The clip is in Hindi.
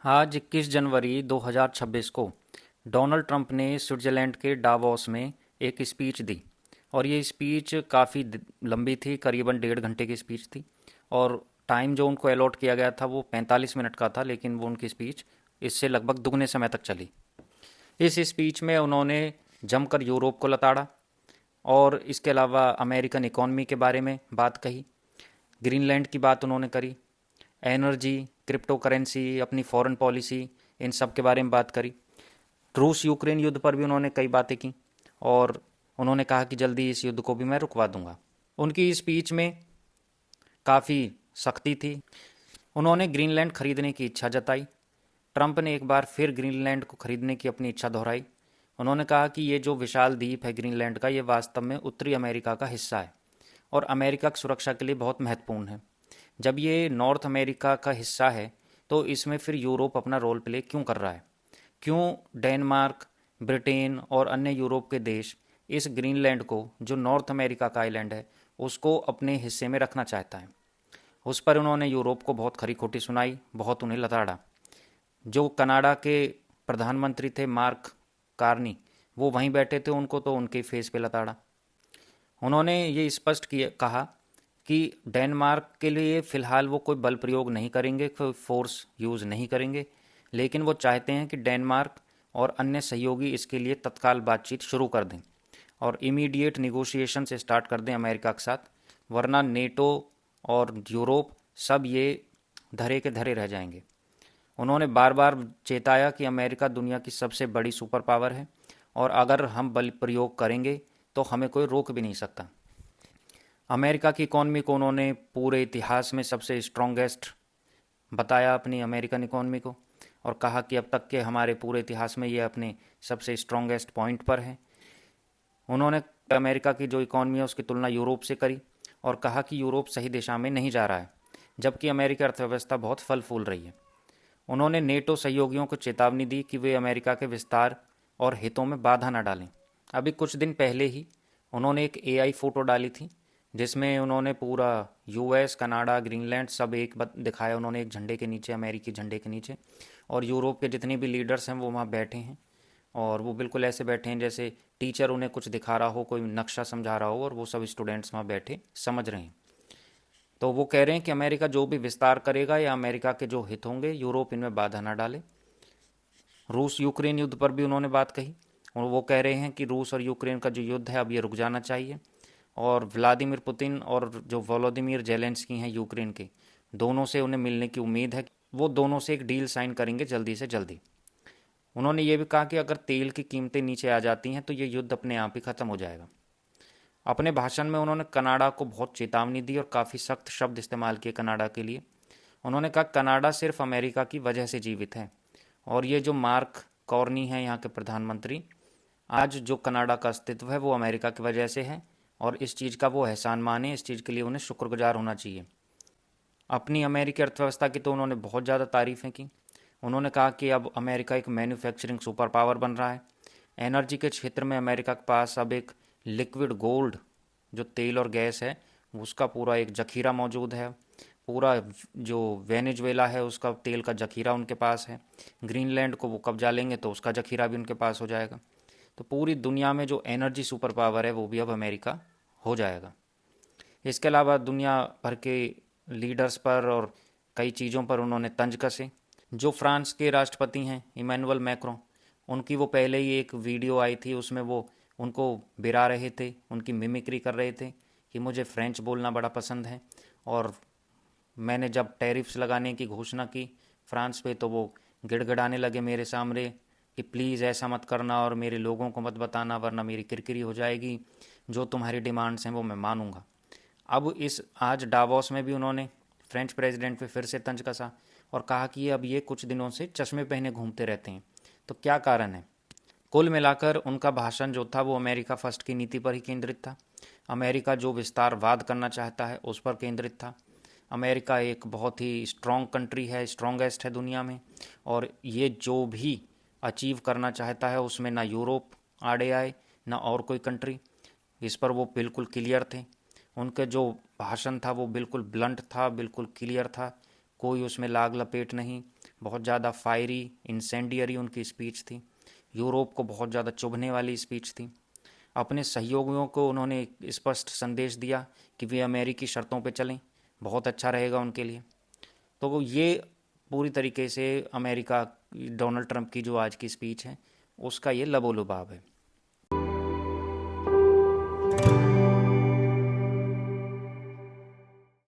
आज 21 जनवरी 2026 को डोनाल्ड ट्रंप ने स्विट्ज़रलैंड के डावोस में एक स्पीच दी। और ये स्पीच काफ़ी लंबी थी, करीबन 1.5 घंटे की स्पीच थी। और टाइम जो उनको अलॉट किया गया था वो 45 मिनट का था, लेकिन वो उनकी स्पीच इससे लगभग दुगने समय तक चली। इस स्पीच में उन्होंने जमकर यूरोप को लताड़ा और इसके अलावा अमेरिकन इकॉनमी के बारे में बात कही। ग्रीनलैंड की बात उन्होंने करी, एनर्जी, क्रिप्टो करेंसी, अपनी फॉरेन पॉलिसी, इन सब के बारे में बात करी। रूस यूक्रेन युद्ध पर भी उन्होंने कई बातें की और उन्होंने कहा कि जल्दी इस युद्ध को भी मैं रुकवा दूंगा। उनकी स्पीच में काफ़ी सख्ती थी। उन्होंने ग्रीनलैंड खरीदने की इच्छा जताई। ट्रंप ने एक बार फिर ग्रीनलैंड को खरीदने की अपनी इच्छा दोहराई। उन्होंने कहा कि ये जो विशाल द्वीप है ग्रीनलैंड का, ये वास्तव में उत्तरी अमेरिका का हिस्सा है और अमेरिका की सुरक्षा के लिए बहुत महत्वपूर्ण है। जब ये नॉर्थ अमेरिका का हिस्सा है तो इसमें फिर यूरोप अपना रोल प्ले क्यों कर रहा है? क्यों डेनमार्क, ब्रिटेन और अन्य यूरोप के देश इस ग्रीनलैंड को, जो नॉर्थ अमेरिका का आइलैंड है, उसको अपने हिस्से में रखना चाहता है? उस पर उन्होंने यूरोप को बहुत खरी खोटी सुनाई, बहुत उन्हें लताड़ा। जो कनाडा के प्रधानमंत्री थे मार्क कार्नी, वो वहीं बैठे थे, उनको तो उनके फेस पे लताड़ा। उन्होंने ये स्पष्ट किया कहा कि डेनमार्क के लिए फ़िलहाल वो कोई बल प्रयोग नहीं करेंगे, कोई फोर्स यूज़ नहीं करेंगे, लेकिन वो चाहते हैं कि डेनमार्क और अन्य सहयोगी इसके लिए तत्काल बातचीत शुरू कर दें और इमीडिएट निगोशिएशन से स्टार्ट कर दें अमेरिका के साथ, वरना नेटो और यूरोप सब ये धरे के धरे रह जाएंगे। उन्होंने बार बार चेताया कि अमेरिका दुनिया की सबसे बड़ी सुपर पावर है और अगर हम बल प्रयोग करेंगे तो हमें कोई रोक भी नहीं सकता। अमेरिका की इकॉनमी को उन्होंने पूरे इतिहास में सबसे स्ट्रॉन्गेस्ट बताया, अपनी अमेरिकन इकॉनमी को, और कहा कि अब तक के हमारे पूरे इतिहास में ये अपने सबसे स्ट्रॉन्गेस्ट पॉइंट पर है। उन्होंने अमेरिका की जो इकॉनमी है उसकी तुलना यूरोप से करी और कहा कि यूरोप सही दिशा में नहीं जा रहा है, जबकि अमेरिकी अर्थव्यवस्था बहुत फल फूल रही है। उन्होंने नेटो सहयोगियों को चेतावनी दी कि वे अमेरिका के विस्तार और हितों में बाधा न डालें। अभी कुछ दिन पहले ही उन्होंने एक एआई फ़ोटो डाली थी जिसमें उन्होंने पूरा यूएस, कनाडा, ग्रीनलैंड सब एक दिखाया उन्होंने, एक झंडे के नीचे, अमेरिकी झंडे के नीचे। और यूरोप के जितने भी लीडर्स हैं वो वहाँ बैठे हैं और वो बिल्कुल ऐसे बैठे हैं जैसे टीचर उन्हें कुछ दिखा रहा हो, कोई नक्शा समझा रहा हो, और वो सब स्टूडेंट्स वहाँ बैठे समझ रहे हैं। तो वो कह रहे हैं कि अमेरिका जो भी विस्तार करेगा या अमेरिका के जो हित होंगे, यूरोप इनमें बाधा ना डाले। रूस यूक्रेन युद्ध पर भी उन्होंने बात कही और वो कह रहे हैं कि रूस और यूक्रेन का जो युद्ध है अब ये रुक जाना चाहिए और व्लादिमीर पुतिन और जो वोलोदिमीर जेलेंस्की हैं यूक्रेन के, दोनों से उन्हें मिलने की उम्मीद है। वो दोनों से एक डील साइन करेंगे जल्दी से जल्दी। उन्होंने ये भी कहा कि अगर तेल की कीमतें नीचे आ जाती हैं तो ये युद्ध अपने आप ही ख़त्म हो जाएगा। अपने भाषण में उन्होंने कनाडा को बहुत चेतावनी दी और काफ़ी सख्त शब्द इस्तेमाल किए कनाडा के लिए। उन्होंने कहा कनाडा सिर्फ अमेरिका की वजह से जीवित है और ये जो मार्क कॉर्नी है यहाँ के प्रधानमंत्री, आज जो कनाडा का अस्तित्व है वो अमेरिका की वजह से है और इस चीज़ का वो एहसान माने, इस चीज़ के लिए उन्हें शुक्रगुजार होना चाहिए। अपनी अमेरिकी अर्थव्यवस्था की तो उन्होंने बहुत ज़्यादा तारीफ़ें की। उन्होंने कहा कि अब अमेरिका एक मैन्युफैक्चरिंग सुपर पावर बन रहा है। एनर्जी के क्षेत्र में अमेरिका के पास अब एक लिक्विड गोल्ड, जो तेल और गैस है, उसका पूरा एक जखीरा मौजूद है। पूरा जो वेनेजुएला है उसका तेल का जखीरा उनके पास है। ग्रीनलैंड को वो कब्जा लेंगे तो उसका जखीरा भी उनके पास हो जाएगा। तो पूरी दुनिया में जो एनर्जी सुपर पावर है वो भी अब अमेरिका हो जाएगा। इसके अलावा दुनिया भर के लीडर्स पर और कई चीज़ों पर उन्होंने तंज कसे। जो फ्रांस के राष्ट्रपति हैं इमैनुअल मैक्रों, उनकी वो पहले ही एक वीडियो आई थी, उसमें वो उनको बिरा रहे थे, उनकी मिमिक्री कर रहे थे कि मुझे फ्रेंच बोलना बड़ा पसंद है। और मैंने जब टैरिफ्स लगाने की घोषणा की फ्रांस पे तो वो गिड़गिड़ाने लगे मेरे सामने कि प्लीज़ ऐसा मत करना और मेरे लोगों को मत बताना वरना मेरी किरकिरी हो जाएगी, जो तुम्हारी डिमांड्स हैं वो मैं मानूंगा। अब इस आज डावोस में भी उन्होंने फ्रेंच प्रेसिडेंट पे फिर से तंज कसा और कहा कि अब ये कुछ दिनों से चश्मे पहने घूमते रहते हैं। तो क्या कारण है? कुल मिलाकर उनका भाषण जो था वो अमेरिका फर्स्ट की नीति पर ही केंद्रित था। अमेरिका जो विस्तारवाद करना चाहता है उस पर केंद्रित था। अमेरिका एक बहुत ही स्ट्रॉन्ग कंट्री है, स्ट्रॉन्गेस्ट है दुनिया में, और ये जो भी अचीव करना चाहता है उसमें ना यूरोप आड़े आए ना और कोई कंट्री। इस पर वो बिल्कुल क्लियर थे। उनके जो भाषण था वो बिल्कुल ब्लंट था, बिल्कुल क्लियर था, कोई उसमें लाग लपेट नहीं। बहुत ज़्यादा फायरी इंसेंडियरी उनकी स्पीच थी। यूरोप को बहुत ज़्यादा चुभने वाली स्पीच थी। अपने सहयोगियों को उन्होंने एक स्पष्ट संदेश दिया कि वे अमेरिकी शर्तों पर चलें, बहुत अच्छा रहेगा उनके लिए। तो ये पूरी तरीके से अमेरिका, डोनाल्ड ट्रंप की जो आज की स्पीच है, उसका ये लबोलुबाब है।